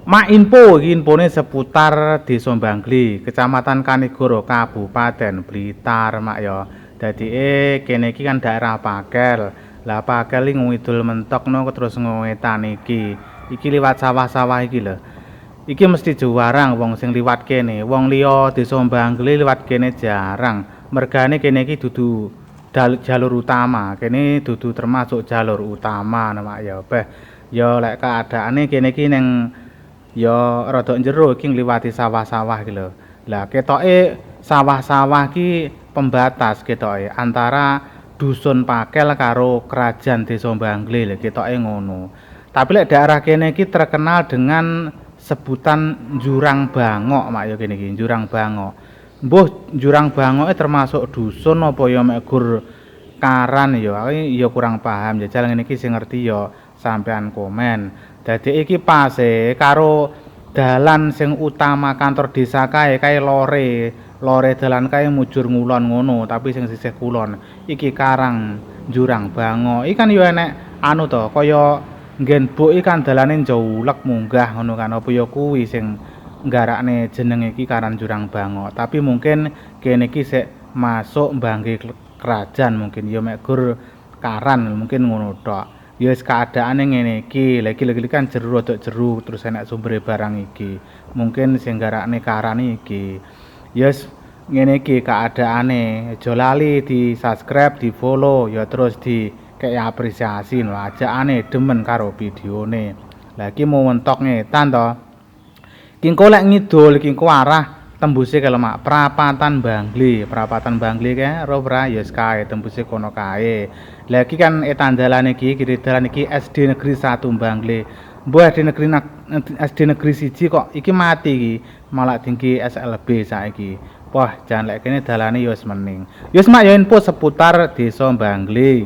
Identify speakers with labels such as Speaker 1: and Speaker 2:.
Speaker 1: Mak info iki infone seputar Desa Bangli, Kecamatan Kanigoro, Kabupaten Blitar, Mak ya. Dadi kene iki kan daerah Pakel. Lah Pakel iki ngidul mentok no terus ngewetan iki. Iki liwat sawah-sawah iki lho. Iki mesti jarang wong sing liwat kene. Wong liya Desa Bangli liwat kene jarang. Mergane kene iki dudu jalur utama. Kene dudu termasuk jalur utama, Mak ya. Beh, ya lek keadaane kene iki ning ya rada njero iki ngliwati sawah-sawah iki lho. Lah ketoke sawah-sawah iki pembatas ketoke antara dusun Pakel karo kerajaan Desa Bangli lho ketoke ngono. Tapi lek daerah kene iki terkenal dengan sebutan Jurang Bangok, Mak ya kene iki, Jurang Bangok. Mbuh Jurang Bangoke termasuk dusun apa ya mek gur karan ya, ya kurang paham. Jajal ngene iki sing ngerti ya sampean komen. Dadi iki pas karo dalan sing utama kantor desa kae lore dalan kae mujur ngulon ngono, tapi sing sisih kulon iki Karang Jurang Bango. Iki kan yo enek anu to, kaya nggen buk iki kan dalane njolek munggah ngono kan, apa ya kuwi sing nggarakne jeneng iki Karang Jurang Bango. Tapi mungkin kene iki sik masuk mbangge kerajaan mungkin ya mek gur karan mungkin ngono tok. Ya wis keadaane ngene iki, lagi kan jeru rada jeru terus enek sumbere barang iki. Mungkin sing garakne karane iki. Ya wis ngene iki keadaane. Aja lali di-subscribe, di-follow, ya terus dikek apresiasi lho. Ajakane demen karo videone. Lah iki mau mentok ngetan to. Ki engko lek ngidul ki engko arah tembuse kalau mak Prapatan Bangli kae ro pra ya kae tembuse kono kae. Lah iki kan etan dalan iki kiri dalan iki SD Negeri 1 Bangli. Mbah SD Negeri 1 kok iki mati iki, malah tinggi SLB saiki. Wah, jan lek kene dalane ya wis mening. Ya wis mak ya info seputar Desa Bangli.